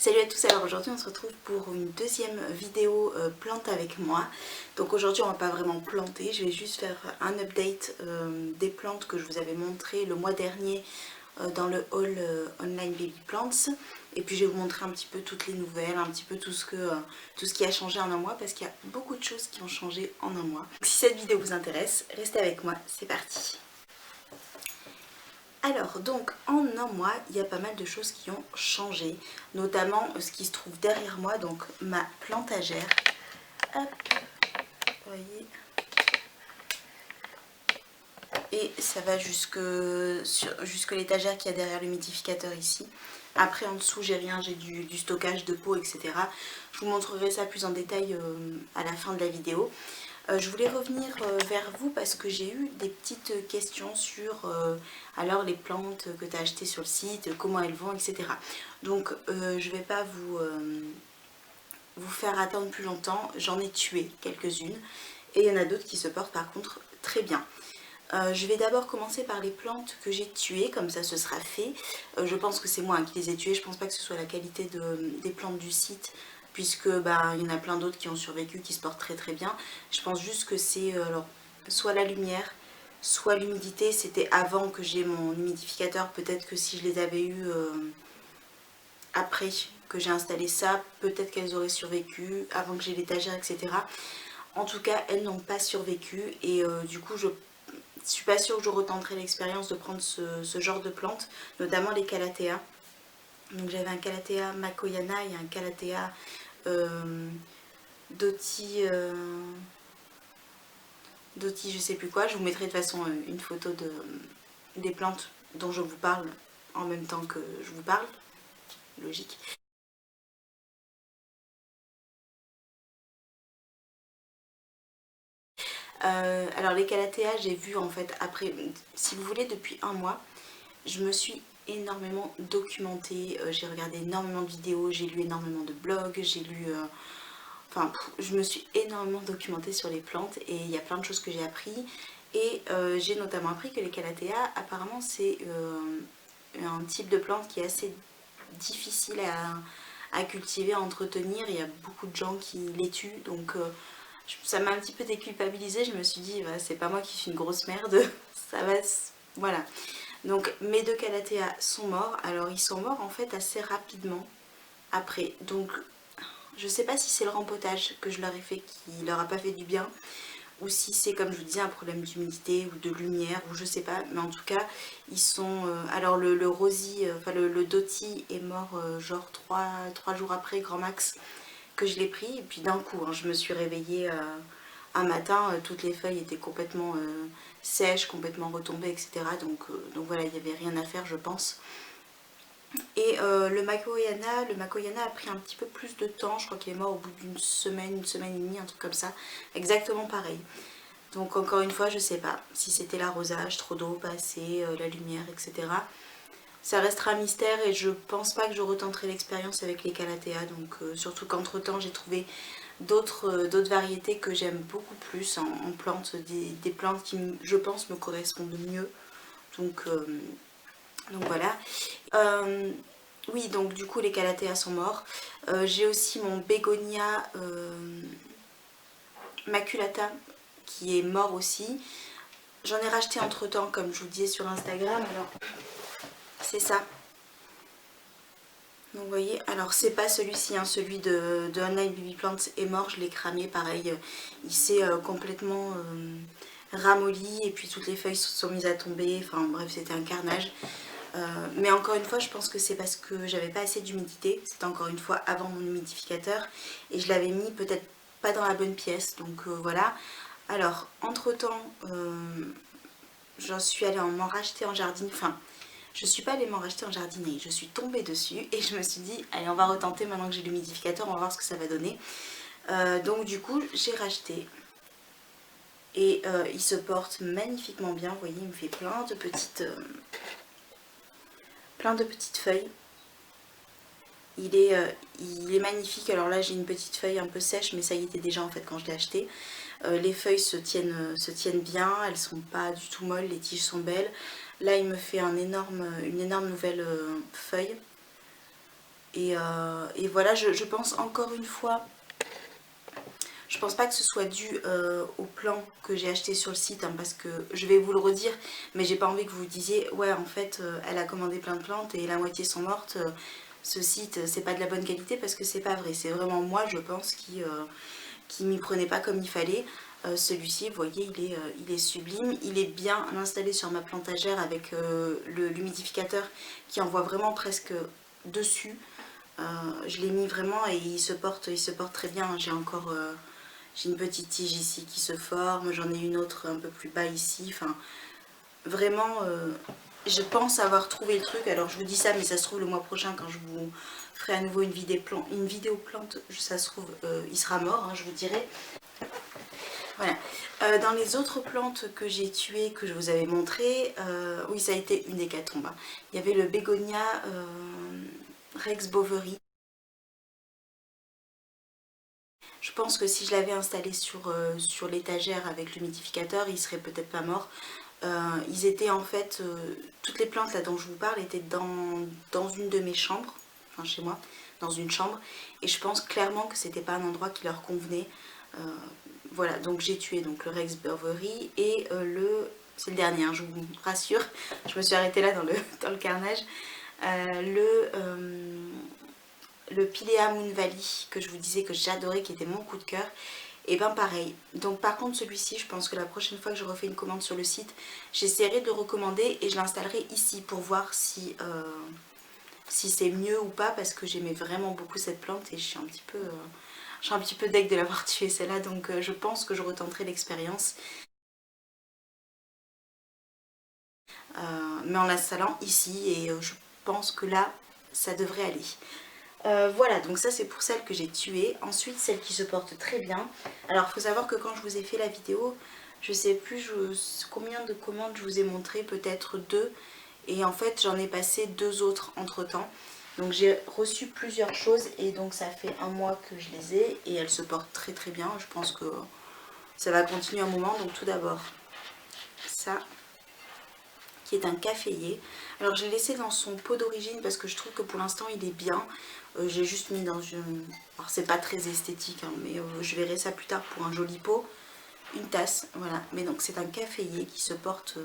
Salut à tous, alors aujourd'hui on se retrouve pour une deuxième vidéo plante avec moi. Donc aujourd'hui on va pas vraiment planter, je vais juste faire un update des plantes que je vous avais montré le mois dernier dans le haul online baby plants. Et puis je vais vous montrer un petit peu toutes les nouvelles, un petit peu tout ce qui a changé en un mois, parce qu'il y a beaucoup de choses qui ont changé en un mois. Donc, si cette vidéo vous intéresse, restez avec moi, c'est parti. Alors donc en un mois il y a pas mal de choses qui ont changé, notamment ce qui se trouve derrière moi, donc ma plantagère. Hop, vous voyez. Et ça va jusque l'étagère qu'il y a derrière l'humidificateur ici. Après en dessous j'ai rien, j'ai du stockage de pots, etc. Je vous montrerai ça plus en détail à la fin de la vidéo. Je voulais revenir vers vous parce que j'ai eu des petites questions sur alors les plantes que tu as achetées sur le site, comment elles vont, etc. Donc je vais pas vous faire attendre plus longtemps, j'en ai tué quelques-unes et il y en a d'autres qui se portent par contre très bien. Je vais d'abord commencer par les plantes que j'ai tuées, comme ça ce sera fait. Je pense que c'est moi qui les ai tuées, je pense pas que ce soit la qualité des plantes du site, puisque il y en a plein d'autres qui ont survécu, qui se portent très très bien. Je pense juste que c'est soit la lumière, soit l'humidité. C'était avant que j'ai mon humidificateur, peut-être que si je les avais eu après que j'ai installé ça, peut-être qu'elles auraient survécu, avant que j'ai l'étagère, etc. En tout cas, elles n'ont pas survécu et du coup je suis pas sûre que je retenterai l'expérience de prendre ce genre de plantes, notamment les calathea. Donc j'avais un calathea makoyana et un calathea Doti, je sais plus quoi. Je vous mettrai de toute façon une photo des plantes dont je vous parle en même temps que je vous parle. Logique. Alors les calathea, j'ai vu en fait après, si vous voulez, depuis un mois, je me suis énormément documentée, j'ai regardé énormément de vidéos, j'ai lu énormément de blogs, j'ai lu... enfin, je me suis énormément documentée sur les plantes et il y a plein de choses que j'ai appris. Et j'ai notamment appris que les calathea, apparemment c'est un type de plante qui est assez difficile à cultiver, à entretenir. Il y a beaucoup de gens qui les tuent, donc ça m'a un petit peu déculpabilisée. Je me suis dit, bah, c'est pas moi qui suis une grosse merde, ça va... Voilà. Donc mes deux calathea sont morts. Alors ils sont morts en fait assez rapidement après. Donc je sais pas si c'est le rempotage que je leur ai fait qui leur a pas fait du bien, ou si c'est comme je vous disais un problème d'humidité ou de lumière, ou je sais pas. Mais en tout cas ils sont... alors le Rosie, enfin le Doti est mort genre 3 jours après grand max que je l'ai pris. Et puis d'un coup hein, je me suis réveillée un matin, toutes les feuilles étaient complètement sèches, complètement retombées, etc. Donc voilà, il n'y avait rien à faire je pense. Et le Makoyana a pris un petit peu plus de temps, je crois qu'il est mort au bout d'une semaine et demie, un truc comme ça, exactement pareil. Donc encore une fois, je sais pas si c'était l'arrosage, trop d'eau, pas assez, la lumière, etc. Ça restera un mystère et je pense pas que je retenterai l'expérience avec les calathea, donc surtout qu'entre temps j'ai trouvé d'autres variétés que j'aime beaucoup plus en plantes, des plantes qui je pense me correspondent mieux. Donc voilà. Oui, donc du coup les calathea sont morts. J'ai aussi mon bégonia maculata qui est mort aussi. J'en ai racheté entre temps comme je vous disais sur Instagram. Alors c'est ça. Donc vous voyez, alors c'est pas celui-ci, hein, celui de Online Baby Plants est mort, je l'ai cramé pareil. Il s'est complètement ramolli et puis toutes les feuilles se sont mises à tomber. Enfin bref, c'était un carnage. Mais encore une fois, je pense que c'est parce que j'avais pas assez d'humidité. C'était encore une fois avant mon humidificateur. Et je l'avais mis peut-être pas dans la bonne pièce. Donc voilà. Alors, entre temps, j'en suis allée m'en racheter en jardin. Enfin, je suis pas allée m'en racheter en jardinerie. Je suis tombée dessus et je me suis dit, allez, on va retenter maintenant que j'ai l'humidificateur. On va voir ce que ça va donner. Donc du coup, j'ai racheté. Et il se porte magnifiquement bien. Vous voyez, il me fait plein de petites feuilles. Il est magnifique. Alors là j'ai une petite feuille un peu sèche, mais ça y était déjà en fait quand je l'ai acheté. Les feuilles se tiennent bien, elles sont pas du tout molles, les tiges sont belles. Là il me fait une énorme nouvelle feuille. Et voilà, je pense encore une fois, je pense pas que ce soit dû au plan que j'ai acheté sur le site, hein, parce que je vais vous le redire, mais j'ai pas envie que vous disiez ouais en fait elle a commandé plein de plantes et la moitié sont mortes, ce site c'est pas de la bonne qualité, parce que c'est pas vrai, c'est vraiment moi je pense qui m'y prenait pas comme il fallait. Celui-ci, vous voyez, il est sublime, il est bien installé sur ma plantagère avec l'humidificateur qui envoie vraiment presque dessus. Je l'ai mis vraiment et il se porte très bien. J'ai une petite tige ici qui se forme, j'en ai une autre un peu plus bas ici. Enfin, vraiment, je pense avoir trouvé le truc. Alors je vous dis ça, mais ça se trouve le mois prochain quand je vous ferai à nouveau une vidéo plante, ça se trouve, il sera mort, hein, je vous dirai. Voilà. Dans les autres plantes que j'ai tuées, que je vous avais montré, oui ça a été une hécatombe. Il y avait le bégonia Rex Boveri. Je pense que si je l'avais installé sur l'étagère avec l'humidificateur, il serait peut-être pas mort. Ils étaient en fait, toutes les plantes là dont je vous parle étaient dans une de mes chambres, enfin chez moi, dans une chambre. Et je pense clairement que c'était pas un endroit qui leur convenait. Voilà, donc j'ai tué donc le Rex Boveri et c'est le dernier, hein, je vous rassure, je me suis arrêtée là dans le carnage. Le Pilea Moon Valley que je vous disais que j'adorais, qui était mon coup de cœur, et ben pareil. Donc par contre celui-ci, je pense que la prochaine fois que je refais une commande sur le site, j'essaierai de le recommander et je l'installerai ici pour voir si c'est mieux ou pas, parce que j'aimais vraiment beaucoup cette plante et je suis un petit peu deg de l'avoir tuée celle-là, donc je pense que je retenterai l'expérience. Mais en l'installant ici, et je pense que là ça devrait aller. Voilà, donc ça c'est pour celle que j'ai tuée. Ensuite celle qui se porte très bien. Alors il faut savoir que quand je vous ai fait la vidéo, je sais plus combien de commandes je vous ai montré, peut-être 2. Et en fait j'en ai passé 2 autres entre temps. Donc j'ai reçu plusieurs choses et donc ça fait un mois que je les ai et elles se portent très très bien. Je pense que ça va continuer un moment. Donc tout d'abord ça qui est un caféier. Alors je l'ai laissé dans son pot d'origine parce que je trouve que pour l'instant il est bien. J'ai juste mis dans une... Alors c'est pas très esthétique, hein, mais je verrai ça plus tard pour un joli pot. Une tasse, voilà. Mais donc c'est un caféier qui se porte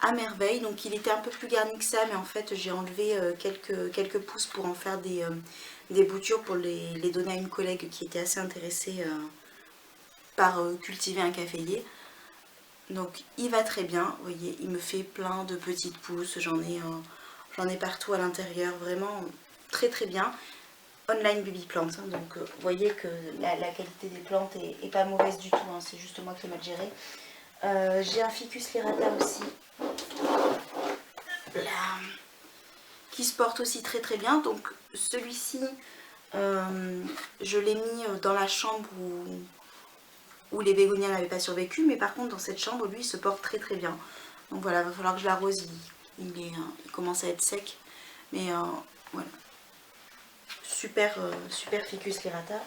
à merveille. Donc il était un peu plus garni que ça, mais en fait j'ai enlevé quelques pousses pour en faire des boutures pour les donner à une collègue qui était assez intéressée par cultiver un caféier. Donc il va très bien, vous voyez, il me fait plein de petites pousses, j'en ai partout à l'intérieur, vraiment très très bien. Online Baby Plant, hein, donc vous voyez que la qualité des plantes est pas mauvaise du tout, hein, c'est juste moi qui ai mal géré. J'ai un Ficus lirata aussi, là, qui se porte aussi très très bien. Donc celui-ci, je l'ai mis dans la chambre où les bégonias n'avaient pas survécu, mais par contre dans cette chambre, lui, il se porte très très bien. Donc voilà, il va falloir que je l'arrose, il commence à être sec, mais voilà. Super Ficus lirata.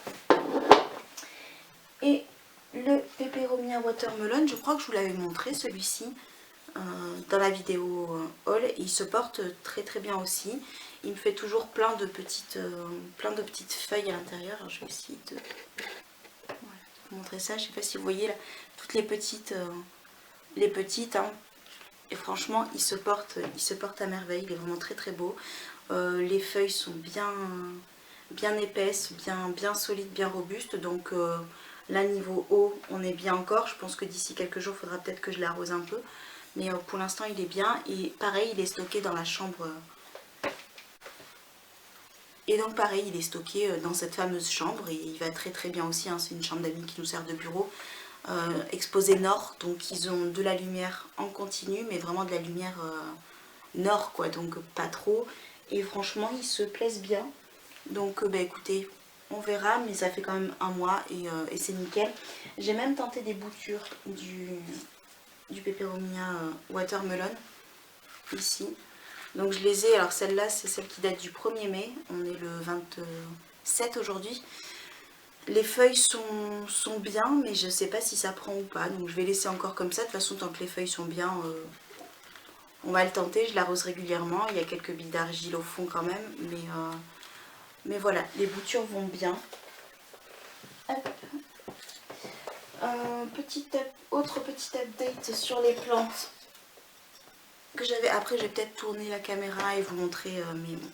Et le Peperomia Watermelon, je crois que je vous l'avais montré celui-ci dans la vidéo haul. Il se porte très très bien aussi. Il me fait toujours plein de petites feuilles à l'intérieur. Je vais essayer de vous montrer ça. Je ne sais pas si vous voyez là, toutes les petites hein. Et franchement il se porte à merveille. Il est vraiment très très beau. Les feuilles sont bien épaisses, bien solides, bien robustes. Donc là niveau eau on est bien encore. Je pense que d'ici quelques jours il faudra peut-être que je l'arrose un peu. Mais pour l'instant il est bien. Et pareil il est stocké dans la chambre. Et donc pareil il est stocké dans cette fameuse chambre. Et il va très très bien aussi, hein. C'est une chambre d'amis qui nous sert de bureau. Exposé nord. Donc ils ont de la lumière en continu. Mais vraiment de la lumière nord quoi. Donc pas trop. Et franchement ils se plaisent bien. Donc bah écoutez, on verra, mais ça fait quand même un mois et c'est nickel. J'ai même tenté des boutures du Peperomia Watermelon, ici. Donc je les ai, alors celle-là c'est celle qui date du 1er mai, on est le 27 aujourd'hui. Les feuilles sont bien, mais je sais pas si ça prend ou pas, donc je vais laisser encore comme ça. De toute façon, tant que les feuilles sont bien, on va le tenter. Je l'arrose régulièrement, il y a quelques billes d'argile au fond quand même, mais Mais voilà, les boutures vont bien. Hop. Autre petit update sur les plantes que j'avais. Après, je vais peut-être tourner la caméra et vous montrer, mais bon.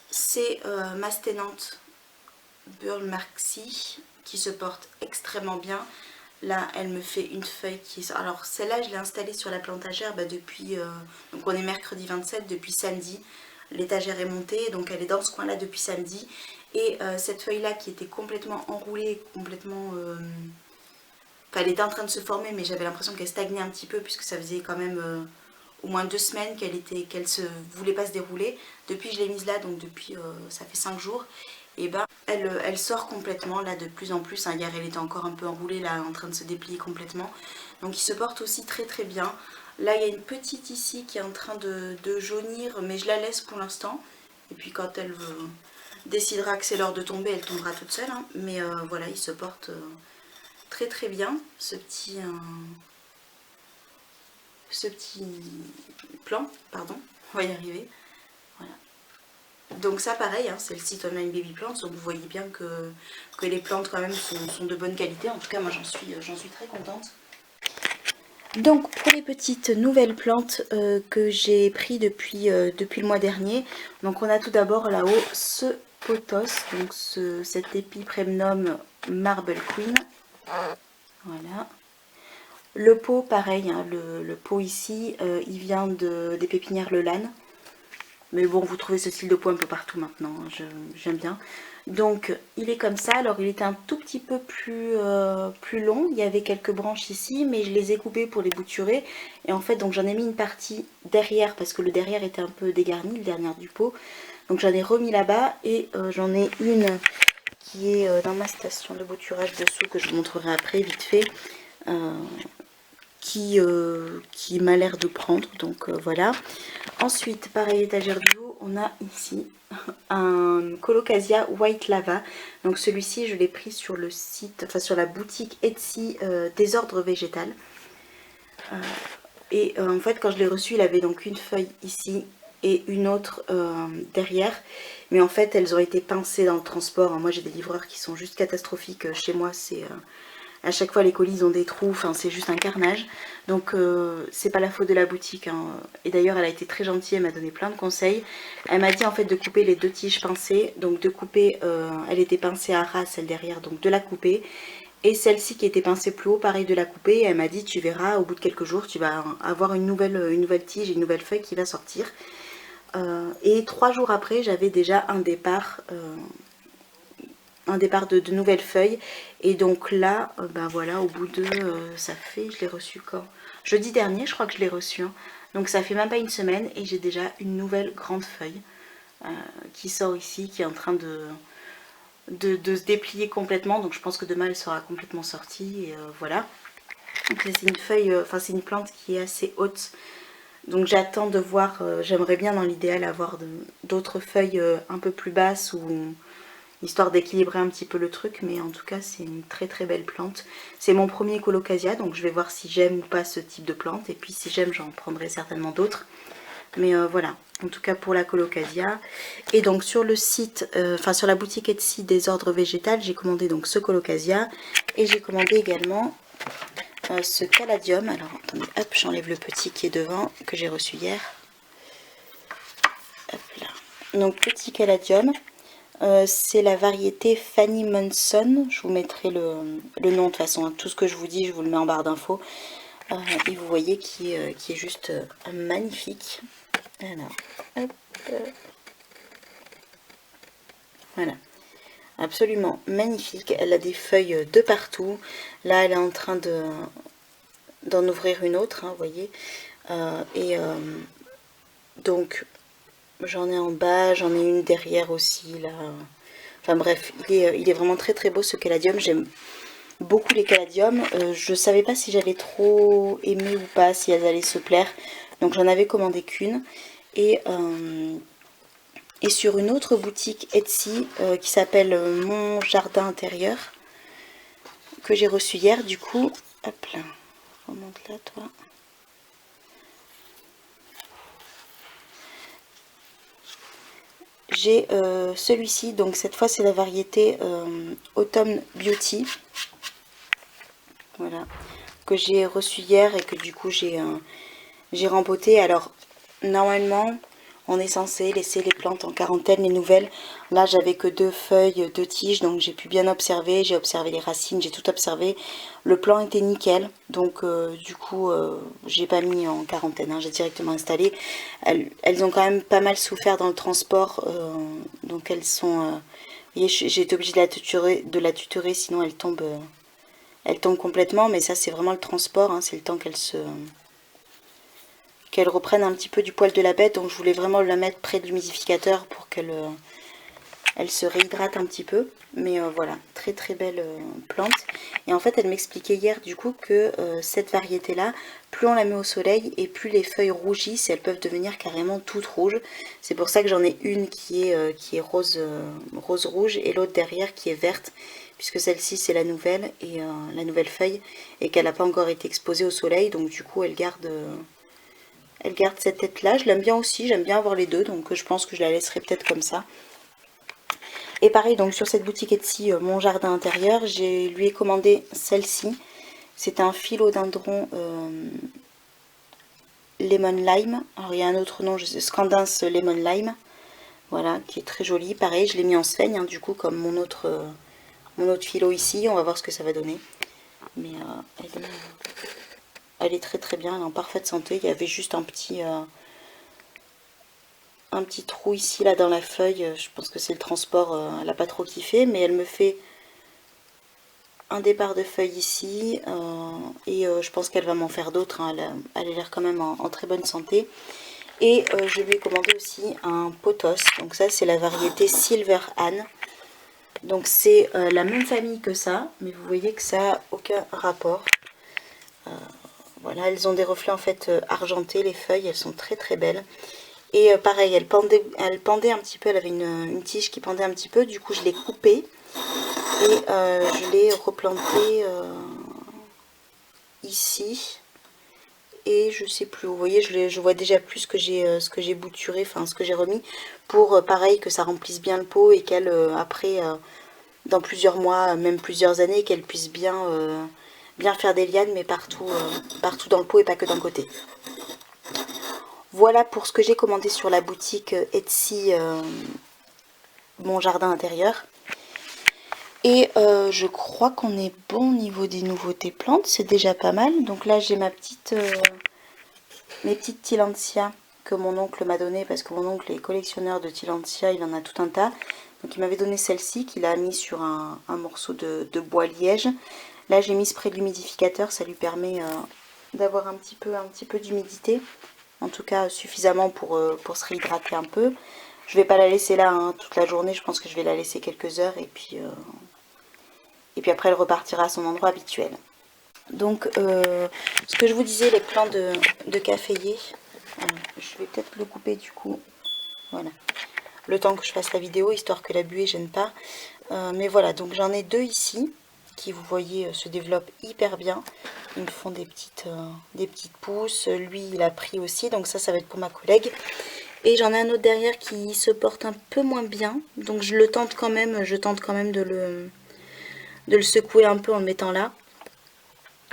C'est ma sténante Burle Marxie qui se porte extrêmement bien. Là, elle me fait une feuille qui est... Alors, celle-là, je l'ai installée sur la plantagère depuis... donc, on est mercredi 27, depuis samedi. L'étagère est montée, donc elle est dans ce coin-là depuis samedi. Et cette feuille-là qui était complètement enroulée, complètement... Enfin, elle était en train de se former, mais j'avais l'impression qu'elle stagnait un petit peu, puisque ça faisait quand même au moins 2 semaines qu'elle se voulait pas se dérouler. Depuis, je l'ai mise là, donc depuis, ça fait 5 jours. Et ben, elle sort complètement, là, de plus en plus. Hein. Hier, elle était encore un peu enroulée, là, en train de se déplier complètement. Donc, il se porte aussi très très bien. Là, il y a une petite ici qui est en train de jaunir, mais je la laisse pour l'instant. Et puis, quand elle décidera que c'est l'heure de tomber, elle tombera toute seule. Hein. Mais voilà, il se porte très très bien, ce petit plan, pardon, on va y arriver. Voilà. Donc ça pareil, hein, c'est le site Online Baby Plants, donc vous voyez bien que les plantes quand même sont de bonne qualité. En tout cas moi j'en suis très contente. Donc pour les petites nouvelles plantes que j'ai pris depuis le mois dernier, donc on a tout d'abord là-haut ce pothos, donc cet Epipremnum Marble Queen. Voilà. Le pot pareil, hein, le pot ici, il vient des pépinières Le Lanne. Mais bon, vous trouvez ce style de pot un peu partout maintenant, hein, j'aime bien. Donc, il est comme ça. Alors, il était un tout petit peu plus long. Il y avait quelques branches ici, mais je les ai coupées pour les bouturer. Et en fait, donc j'en ai mis une partie derrière, parce que le derrière était un peu dégarni, le derrière du pot. Donc, j'en ai remis là-bas. Et j'en ai une qui est dans ma station de bouturage dessous, que je vous montrerai après, vite fait. Qui m'a l'air de prendre, donc voilà. Ensuite, pareil, étagère du haut, on a ici un Colocasia White Lava. Donc celui-ci, je l'ai pris sur le site, enfin sur la boutique Etsy Désordre Végétal. En fait, quand je l'ai reçu, il avait donc une feuille ici et une autre derrière. Mais en fait, elles ont été pincées dans le transport. Moi, j'ai des livreurs qui sont juste catastrophiques. Chez moi, c'est... à chaque fois les colis ils ont des trous, enfin c'est juste un carnage. Donc c'est pas la faute de la boutique. Hein. Et d'ailleurs elle a été très gentille, elle m'a donné plein de conseils. Elle m'a dit en fait de couper les 2 tiges pincées. Donc de couper, elle était pincée à ras celle derrière, donc de la couper. Et celle-ci qui était pincée plus haut, pareil de la couper. Et elle m'a dit tu verras au bout de quelques jours tu vas avoir une nouvelle tige et une nouvelle feuille qui va sortir. Et 3 jours après j'avais déjà un départ de nouvelles feuilles. Et donc là, ben voilà, au bout de... ça fait, je l'ai reçu quand? Jeudi dernier, je crois que je l'ai reçu. Hein. Donc ça fait même pas une semaine et j'ai déjà une nouvelle grande feuille qui sort ici, qui est en train de se déplier complètement. Donc je pense que demain, elle sera complètement sortie. Et voilà. Donc c'est une feuille, enfin c'est une plante qui est assez haute. Donc j'attends de voir, j'aimerais bien dans l'idéal avoir d'autres feuilles un peu plus basses ou... histoire d'équilibrer un petit peu le truc, mais en tout cas c'est une très très belle plante. C'est mon premier Colocasia, donc je vais voir si j'aime ou pas ce type de plante, et puis si j'aime j'en prendrai certainement d'autres. Mais voilà, en tout cas pour la Colocasia. Et donc sur le site, enfin sur la boutique Etsy Désordre Végétal, j'ai commandé donc ce Colocasia, et j'ai commandé également ce Caladium. Alors attendez, hop, j'enlève le petit qui est devant, que j'ai reçu hier. Hop là. Donc petit Caladium. C'est la variété Fanny Monson. Je vous mettrai le nom de toute façon. Tout ce que je vous dis, je vous le mets en barre d'infos. Et vous voyez qui est juste magnifique. Alors, hop. Voilà. Absolument magnifique. Elle a des feuilles de partout. Là, elle est en train d'en ouvrir une autre, hein, vous voyez. Donc... j'en ai en bas, j'en ai une derrière aussi, là. Enfin bref, il est vraiment très très beau ce caladium. J'aime beaucoup les caladiums. Je savais pas si j'allais trop aimer ou pas, si elles allaient se plaire. Donc j'en avais commandé qu'une. Et sur une autre boutique Etsy qui s'appelle Mon Jardin Intérieur, que j'ai reçu hier, du coup... hop là, remonte là toi. j'ai celui-ci, donc cette fois c'est la variété Autumn Beauty. Voilà, que j'ai reçu hier et que du coup j'ai rempoté. Alors normalement on est censé laisser les plantes en quarantaine, les nouvelles. Là j'avais que 2 feuilles, 2 tiges, donc j'ai pu bien observer, j'ai observé les racines, j'ai tout observé. Le plan était nickel, donc du coup j'ai pas mis en quarantaine, hein, j'ai directement installé. Elles ont quand même pas mal souffert dans le transport, donc elles sont... j'ai été obligée de la tutorer, sinon elle tombe complètement, mais ça c'est vraiment le transport, hein, c'est le temps qu'elle reprenne un petit peu du poil de la bête, donc je voulais vraiment la mettre près de l'humidificateur pour qu'elle elle se réhydrate un petit peu. Mais voilà, très très belle plante. Et en fait elle m'expliquait hier du coup que cette variété là, plus on la met au soleil et plus les feuilles rougissent et elles peuvent devenir carrément toutes rouges. C'est pour ça que j'en ai une qui est rose, rose rouge et l'autre derrière qui est verte, puisque celle-ci c'est la nouvelle et la nouvelle feuille, et qu'elle n'a pas encore été exposée au soleil, donc du coup elle garde cette tête là. Je l'aime bien aussi, j'aime bien avoir les deux, donc je pense que je la laisserai peut-être comme ça. Et pareil, donc sur cette boutique Etsy, mon jardin intérieur, lui ai commandé celle-ci. C'est un philodendron lemon lime. Alors il y a un autre nom, Scandens lemon lime. Voilà, qui est très joli. Pareil, je l'ai mis en sphène, hein, du coup, comme mon autre philo ici. On va voir ce que ça va donner. Mais elle est très très bien, elle est en parfaite santé. Il y avait juste un petit trou ici, là, dans la feuille. Je pense que c'est le transport, elle n'a pas trop kiffé. Mais elle me fait un départ de feuilles ici. Et je pense qu'elle va m'en faire d'autres, hein. Elle a l'air quand même en très bonne santé. Et je lui ai commandé aussi un pothos. Donc ça, c'est la variété Silver Anne. Donc c'est la même famille que ça, mais vous voyez que ça n'a aucun rapport. Voilà, elles ont des reflets en fait argentés, les feuilles, elles sont très très belles. Et pareil, elle pendait un petit peu, elle avait une tige qui pendait un petit peu, du coup je l'ai coupée et je l'ai replantée ici. Et je sais plus, vous voyez, je vois déjà plus ce que j'ai bouturé, enfin ce que j'ai remis, pour pareil que ça remplisse bien le pot et qu'elle après, dans plusieurs mois, même plusieurs années, qu'elle puisse bien faire des lianes, mais partout dans le pot et pas que d'un côté. Voilà pour ce que j'ai commandé sur la boutique Etsy, mon jardin intérieur. Et je crois qu'on est bon au niveau des nouveautés plantes, c'est déjà pas mal. Donc là j'ai mes petites Tillandsia que mon oncle m'a donné, parce que mon oncle est collectionneur de Tillandsia, il en a tout un tas. Donc il m'avait donné celle-ci qu'il a mis sur un morceau de bois liège. Là j'ai mis près de l'humidificateur, ça lui permet d'avoir un petit peu d'humidité. En tout cas suffisamment pour se réhydrater un peu. Je vais pas la laisser là, hein, toute la journée, je pense que je vais la laisser quelques heures et puis après elle repartira à son endroit habituel. Donc ce que je vous disais, les plants de caféier, je vais peut-être le couper du coup, voilà, le temps que je fasse la vidéo, histoire que la buée gêne pas. Mais voilà, donc j'en ai 2 ici, qui vous voyez se développent hyper bien. Ils me font des petites pousses. Lui il a pris aussi, donc ça va être pour ma collègue. Et j'en ai un autre derrière qui se porte un peu moins bien, donc je tente quand même de le secouer un peu en le mettant là.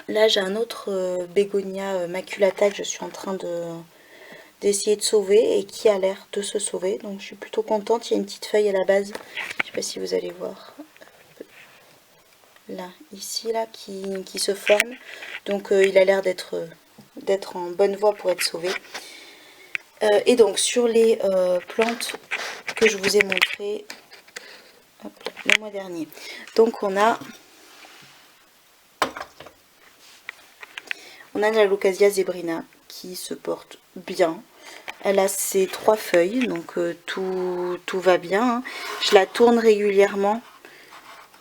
Là j'ai un autre bégonia maculata que je suis en train d'essayer de sauver et qui a l'air de se sauver, donc je suis plutôt contente. Il y a une petite feuille à la base, je sais pas si vous allez voir, là, ici, là, qui se forme, donc il a l'air d'être en bonne voie pour être sauvé. Et donc sur les plantes que je vous ai montrées le mois dernier, donc on a la Leucasia zebrina qui se porte bien. Elle a ses 3 feuilles, donc tout va bien, hein. Je la tourne régulièrement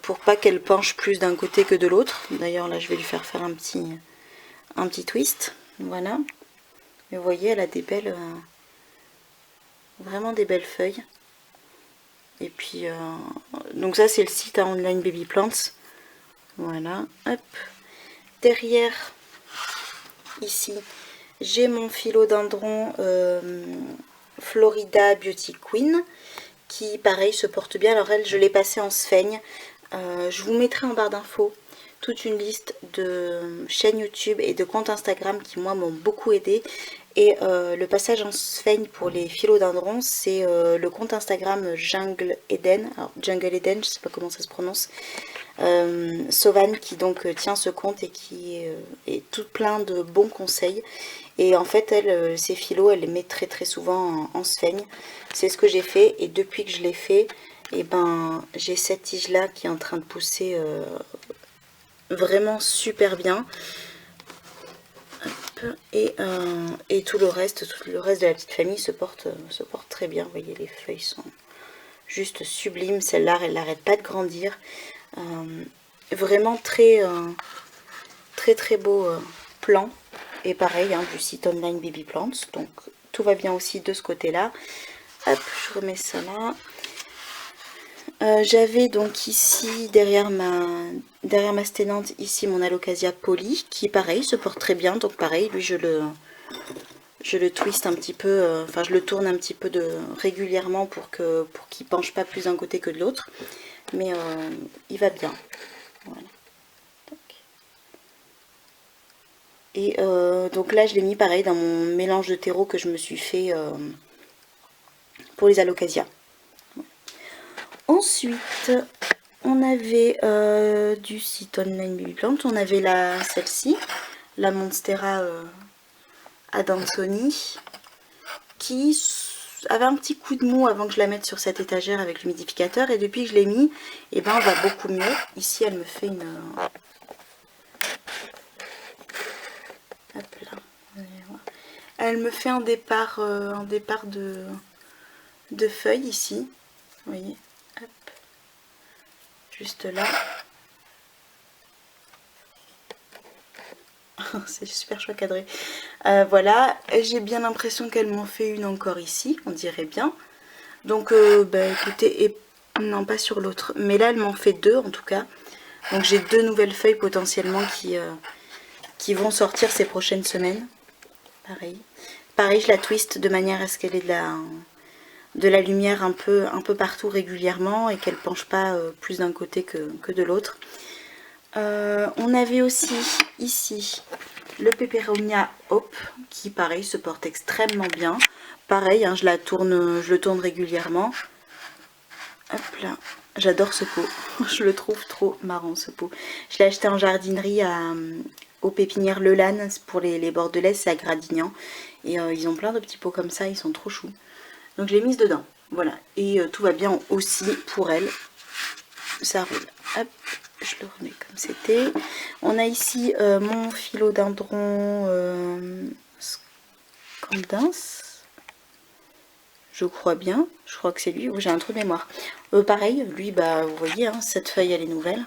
pour pas qu'elle penche plus d'un côté que de l'autre. D'ailleurs là je vais lui faire un petit twist, voilà. Mais vous voyez, elle a des belles, vraiment des belles feuilles. Et puis donc ça c'est le site Online Baby Plants, voilà, hop. Derrière ici j'ai mon philodendron Florida Beauty Queen qui pareil se porte bien. Alors elle, je l'ai passée en sphaigne. Je vous mettrai en barre d'infos toute une liste de chaînes YouTube et de comptes Instagram qui moi m'ont beaucoup aidé. Et le passage en sphaigne pour les philodendrons, c'est le compte Instagram Jungle Eden. Alors Jungle Eden, je sais pas comment ça se prononce. Sauvan qui donc tient ce compte et qui est tout plein de bons conseils. Et en fait, elle, ces phyllos, elle les met très très souvent en sphaigne. C'est ce que j'ai fait. Et depuis que je l'ai fait, et ben, j'ai cette tige là qui est en train de pousser vraiment super bien. Et tout le reste de la petite famille se porte très bien. Vous voyez, les feuilles sont juste sublimes. Celle-là, elle n'arrête pas de grandir. Vraiment très très beau plan. Et pareil, hein, du site online Baby Plants. Donc tout va bien aussi de ce côté-là. Hop, je remets ça là. J'avais donc ici, derrière ma sténante, ici mon Alocasia Poly, qui pareil se porte très bien. Donc pareil, lui je le twist un petit peu, enfin je le tourne un petit peu régulièrement pour qu'il penche pas plus d'un côté que de l'autre. Mais il va bien. Voilà. Et donc là je l'ai mis pareil dans mon mélange de terreau que je me suis fait pour les Alocasia. Ensuite, on avait du site online Baby Plant, on avait celle-ci, la Monstera Adansoni, qui avait un petit coup de mou avant que je la mette sur cette étagère avec l'humidificateur, et depuis que je l'ai mis, et ben, elle va beaucoup mieux. Ici, elle me fait une... Hop là. Elle me fait un départ de feuilles ici, vous voyez. Juste là. C'est super chouette cadré. Voilà, j'ai bien l'impression qu'elles m'ont fait une encore ici, on dirait bien. Donc, bah, écoutez, et non pas sur l'autre, mais là elles m'en fait deux en tout cas. Donc j'ai deux nouvelles feuilles potentiellement qui vont sortir ces prochaines semaines. Pareil, je la twist de manière à ce qu'elle ait de la lumière un peu partout régulièrement et qu'elle penche pas plus d'un côté que de l'autre. On avait aussi ici le Peperonia Hope qui pareil se porte extrêmement bien. Pareil, hein, je le tourne régulièrement. Hop là, j'adore ce pot. Je le trouve trop marrant ce pot. Je l'ai acheté en jardinerie aux pépinières Lelanne pour les bordelaises, c'est à Gradignan. Et ils ont plein de petits pots comme ça, ils sont trop choux. Donc je l'ai mise dedans, voilà. Et tout va bien aussi pour elle. Ça roule. Hop, je le remets comme c'était. On a ici mon philodendron Scandens. Je crois bien. Je crois que c'est lui. J'ai un trou de mémoire. Pareil, lui, bah vous voyez, hein, cette feuille elle est nouvelle.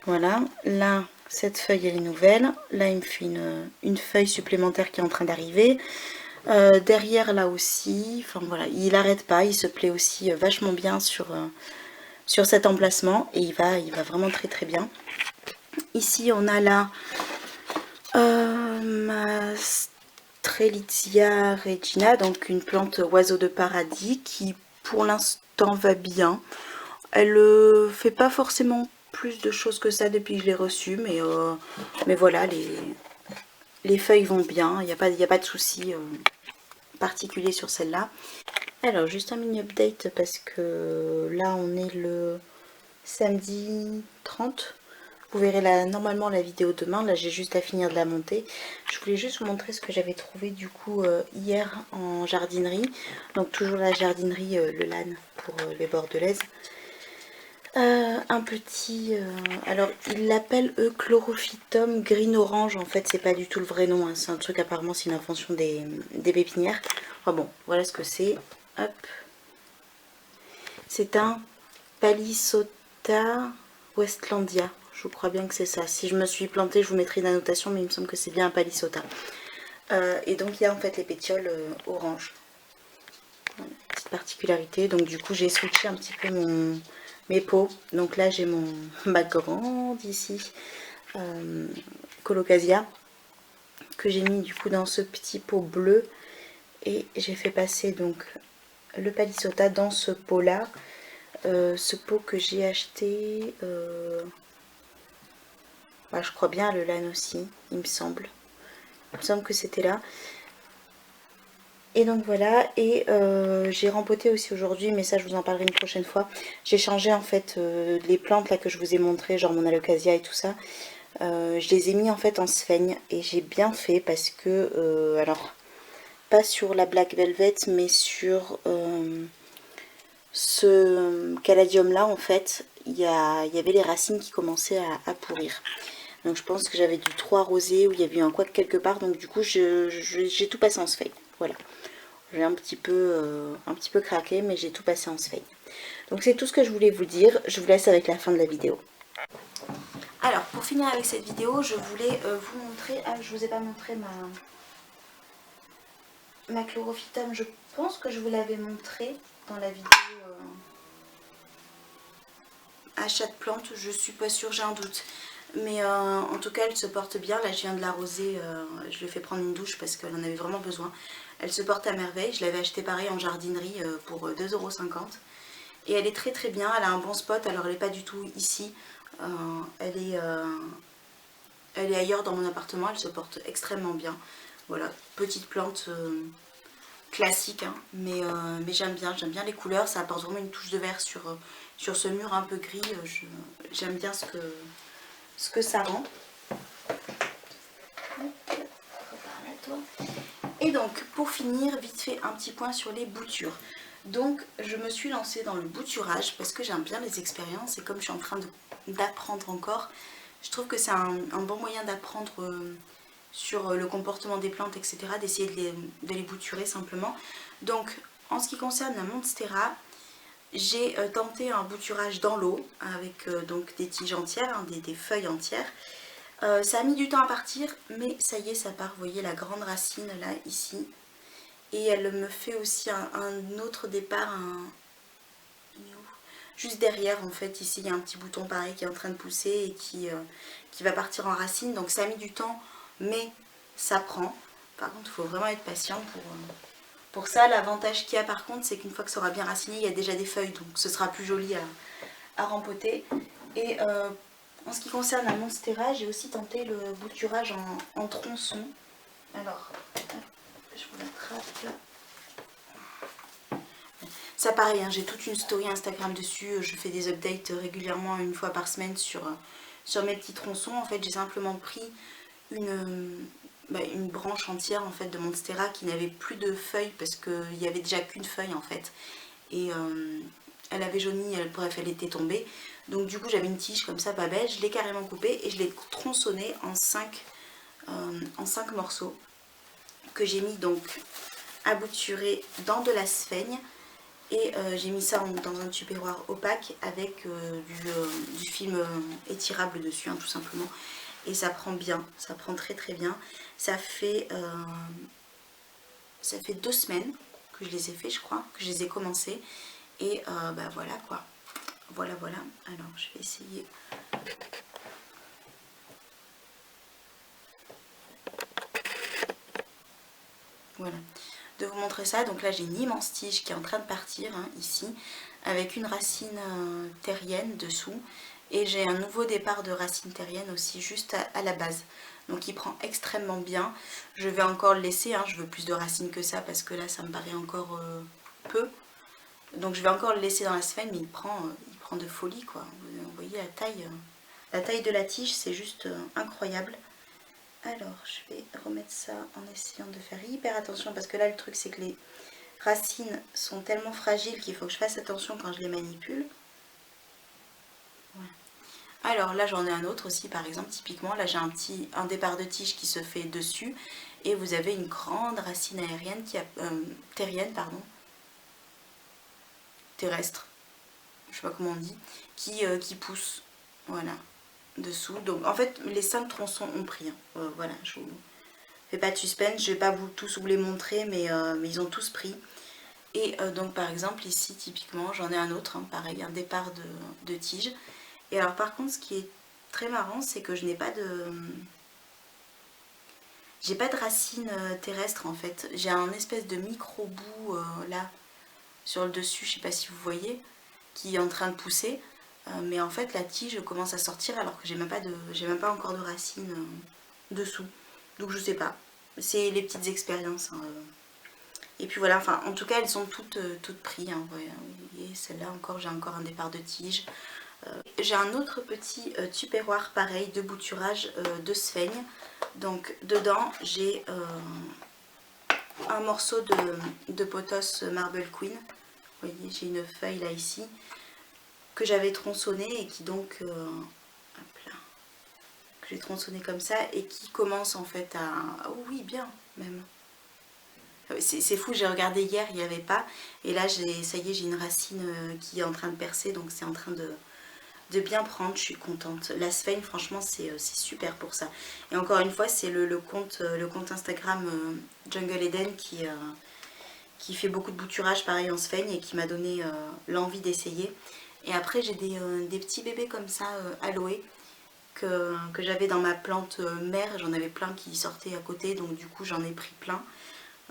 Voilà. Là, cette feuille elle est nouvelle. Là, il me fait une feuille supplémentaire qui est en train d'arriver. Derrière là aussi, enfin voilà, il n'arrête pas, il se plaît aussi vachement bien sur cet emplacement et il va vraiment très très bien. Ici on a là ma Strelitzia regina, donc une plante oiseau de paradis qui pour l'instant va bien. Elle fait pas forcément plus de choses que ça depuis que je l'ai reçue, mais voilà, les feuilles vont bien, il n'y a pas de souci particulier sur celle-là. Alors juste un mini update parce que là on est le samedi 30. Vous verrez normalement la vidéo demain. Là j'ai juste à finir de la monter. Je voulais juste vous montrer ce que j'avais trouvé du coup hier en jardinerie. Donc toujours la jardinerie Lelanne pour les bordelaises. Un petit... alors ils l'appellent eux Chlorophytum green orange. En fait c'est pas du tout le vrai nom, hein. C'est un truc apparemment, c'est une invention des pépinières. Enfin bon, voilà ce que c'est. Hop. C'est un Palisota Westlandia. Je crois bien que c'est ça. Si je me suis plantée, je vous mettrai une annotation, mais il me semble que c'est bien un Palisota. Et donc il y a en fait les pétioles orange. Voilà, petite particularité. Donc du coup j'ai switché un petit peu mes pots. Donc là j'ai ma grande ici Colocasia que j'ai mis du coup dans ce petit pot bleu et j'ai fait passer donc le Palisota dans ce pot là. Ce pot que j'ai acheté, bah, je crois bien à le LAN aussi, il me semble. Il me semble que c'était là. Et donc voilà, et j'ai rempoté aussi aujourd'hui, mais ça je vous en parlerai une prochaine fois. J'ai changé en fait les plantes là que je vous ai montré, genre mon alocasia et tout ça. Je les ai mis en fait en sphaigne et j'ai bien fait parce que, alors, pas sur la Black Velvet, mais sur ce caladium là en fait, il y avait les racines qui commençaient à pourrir. Donc je pense que j'avais dû trop arroser ou il y avait eu un couac quelque part, donc du coup j'ai tout passé en sphaigne. Voilà. J'ai un petit peu craqué, mais j'ai tout passé en sphaigne. Donc c'est tout ce que je voulais vous dire. Je vous laisse avec la fin de la vidéo. Alors, pour finir avec cette vidéo, je voulais vous montrer... Ah, je vous ai pas montré ma chlorophytum. Je pense que je vous l'avais montré dans la vidéo achat de plantes. Je suis pas sûre, j'ai un doute. Mais en tout cas, elle se porte bien. Là, je viens de l'arroser. Je lui ai fait prendre une douche parce qu'elle en avait vraiment besoin. Elle se porte à merveille. Je l'avais acheté pareil en jardinerie pour 2,50 €. Et elle est très très bien. Elle a un bon spot. Alors, elle n'est pas du tout ici. Elle est ailleurs dans mon appartement. Elle se porte extrêmement bien. Voilà, petite plante classique. Hein, mais j'aime bien les couleurs. Ça apporte vraiment une touche de vert sur ce mur un peu gris. J'aime bien ce que ça rend. Et donc, pour finir, vite fait, un petit point sur les boutures. Donc, je me suis lancée dans le bouturage parce que j'aime bien les expériences et comme je suis en train d'apprendre encore, je trouve que c'est un bon moyen d'apprendre sur le comportement des plantes, etc., d'essayer de les bouturer simplement. Donc, en ce qui concerne la Monstera, j'ai tenté un bouturage dans l'eau avec donc des tiges entières, hein, des feuilles entières. Ça a mis du temps à partir, mais ça y est, ça part. Vous voyez la grande racine là, ici. Et elle me fait aussi un autre départ, juste derrière en fait. Ici, il y a un petit bouton pareil qui est en train de pousser et qui va partir en racine. Donc ça a mis du temps, mais ça prend. Par contre, il faut vraiment être patient pour ça. L'avantage qu'il y a par contre, c'est qu'une fois que ça aura bien raciné, il y a déjà des feuilles. Donc ce sera plus joli à rempoter. Et en ce qui concerne la Monstera, j'ai aussi tenté le bouturage en tronçon. Alors, je vous l'attrape là. Ça pareil, hein, j'ai toute une story Instagram dessus. Je fais des updates régulièrement, une fois par semaine sur mes petits tronçons. En fait, j'ai simplement pris une branche entière en fait, de Monstera qui n'avait plus de feuilles parce qu'il n'y avait déjà qu'une feuille en fait. Et elle avait jauni, bref, elle était tombée. Donc du coup j'avais une tige comme ça pas belle, je l'ai carrément coupée et je l'ai tronçonnée en 5 morceaux que j'ai mis donc à bouturer dans de la sphaigne. Et j'ai mis ça dans un tupperware opaque avec du film étirable dessus, hein, tout simplement. Et ça prend bien, ça prend très très bien. Ça fait 2 semaines que je les ai fait, je crois, que je les ai commencés. Et bah voilà quoi. Voilà. Alors je vais essayer. Voilà. De vous montrer ça. Donc là j'ai une immense tige qui est en train de partir, hein, ici. Avec une racine terrienne dessous. Et j'ai un nouveau départ de racine terrienne aussi juste à la base. Donc il prend extrêmement bien. Je vais encore le laisser, hein, je veux plus de racines que ça parce que là ça me paraît encore peu. Donc je vais encore le laisser dans la sphaigne, mais il prend de folie quoi. Vous voyez la taille de la tige, c'est juste incroyable. Alors je vais remettre ça en essayant de faire hyper attention parce que là le truc c'est que les racines sont tellement fragiles qu'il faut que je fasse attention quand je les manipule. Voilà. Alors là j'en ai un autre aussi par exemple, typiquement là j'ai un départ de tige qui se fait dessus et vous avez une grande racine aérienne terrienne pardon, terrestre, je sais pas comment on dit, qui pousse, voilà, dessous. Donc en fait les 5 tronçons ont pris, hein. Voilà, je vous fais pas de suspense, je vais pas tous vous les montrer, mais ils ont tous pris. Et donc par exemple ici typiquement j'en ai un autre, hein, pareil, un départ de tige. Et alors par contre ce qui est très marrant c'est que je n'ai pas de... J'ai pas de racines terrestres en fait, j'ai un espèce de micro bout là sur le dessus, je sais pas si vous voyez, qui est en train de pousser. Mais en fait la tige commence à sortir alors que j'ai même pas encore de racines dessous. Donc je sais pas. C'est les petites expériences. Hein. Et puis voilà, enfin en tout cas elles sont toutes prises. Hein, ouais. Et celle-là encore, j'ai encore un départ de tige. J'ai un autre petit tupperware pareil de bouturage de Sphaigne. Donc dedans j'ai un morceau de potos Marble Queen. Vous voyez, j'ai une feuille là ici que j'avais tronçonné et qui donc hop là, que j'ai tronçonné comme ça et qui commence en fait à... Oh oui, bien même. C'est fou, j'ai regardé hier, il n'y avait pas. Et là, ça y est, j'ai une racine qui est en train de percer, donc c'est en train de bien prendre, je suis contente. La Sphaigne, franchement, c'est super pour ça. Et encore une fois, c'est le compte Instagram Jungle Eden qui fait beaucoup de bouturage pareil en Sphaigne et qui m'a donné l'envie d'essayer. Et après j'ai des petits bébés comme ça aloe que j'avais dans ma plante mère. J'en avais plein qui sortaient à côté, donc du coup j'en ai pris plein.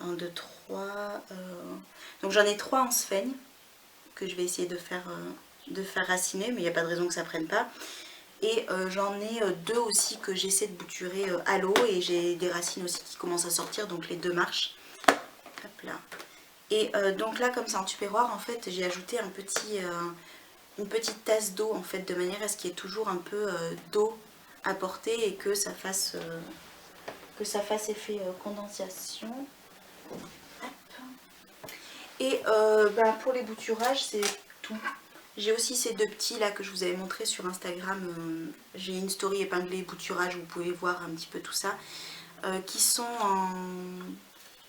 1, 2, 3. Donc j'en ai 3 en Sphaigne que je vais essayer de faire raciner, mais il n'y a pas de raison que ça prenne pas. Et j'en ai 2 aussi que j'essaie de bouturer à l'eau et j'ai des racines aussi qui commencent à sortir, donc les 2 marchent. Hop là. Et donc là comme c'est un tupperware en fait j'ai ajouté une petite tasse d'eau en fait de manière à ce qu'il y ait toujours un peu d'eau apportée et que ça fasse effet condensation. Hop. Et pour les bouturages c'est tout. J'ai aussi ces 2 petits là que je vous avais montré sur Instagram. J'ai une story épinglée bouturage, vous pouvez voir un petit peu tout ça. Qui sont en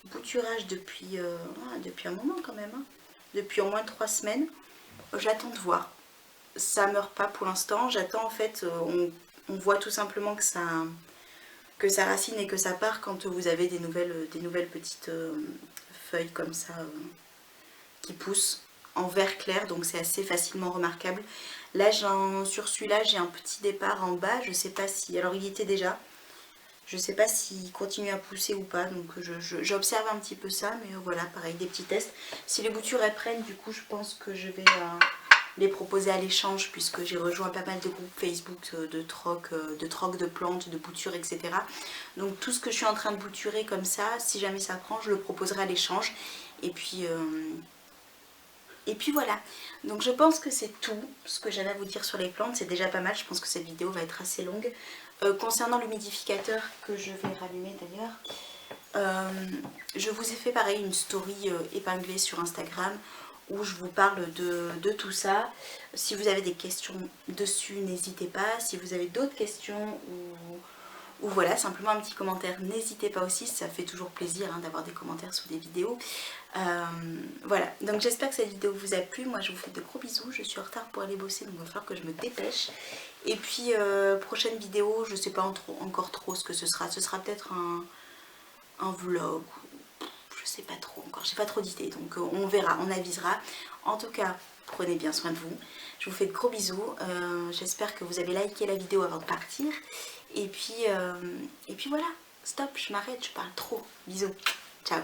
bouturage depuis un moment quand même. Hein. Depuis au moins 3 semaines. J'attends de voir. Ça meurt pas pour l'instant. J'attends en fait, on voit tout simplement que ça racine et que ça part quand vous avez des nouvelles petites feuilles comme ça qui poussent en vert clair, donc c'est assez facilement remarquable. Là sur celui-là j'ai un petit départ en bas, je sais pas si, alors il y était déjà, je sais pas s'il continue à pousser ou pas, donc j'observe un petit peu ça, mais voilà, pareil, des petits tests. Si les boutures elles prennent, du coup je pense que je vais les proposer à l'échange, puisque j'ai rejoint pas mal de groupes Facebook de troc de plantes, de boutures, etc. Donc tout ce que je suis en train de bouturer comme ça, si jamais ça prend, je le proposerai à l'échange. Et puis voilà, donc je pense que c'est tout ce que j'avais à vous dire sur les plantes, c'est déjà pas mal, je pense que cette vidéo va être assez longue. Concernant l'humidificateur que je vais rallumer d'ailleurs, je vous ai fait pareil une story épinglée sur Instagram où je vous parle de tout ça. Si vous avez des questions dessus, n'hésitez pas. Si vous avez d'autres questions ou voilà, simplement un petit commentaire, n'hésitez pas aussi, ça fait toujours plaisir hein, d'avoir des commentaires sous des vidéos. Voilà, donc j'espère que cette vidéo vous a plu. Moi je vous fais de gros bisous, je suis en retard pour aller bosser, donc il va falloir que je me dépêche. Et puis prochaine vidéo, je sais pas encore trop ce que ce sera peut-être un vlog, je sais pas trop encore, j'ai pas trop d'idées, donc on verra, on avisera. En tout cas, prenez bien soin de vous, je vous fais de gros bisous, j'espère que vous avez liké la vidéo avant de partir. Et puis voilà, stop, je m'arrête, je parle trop. Bisous, ciao.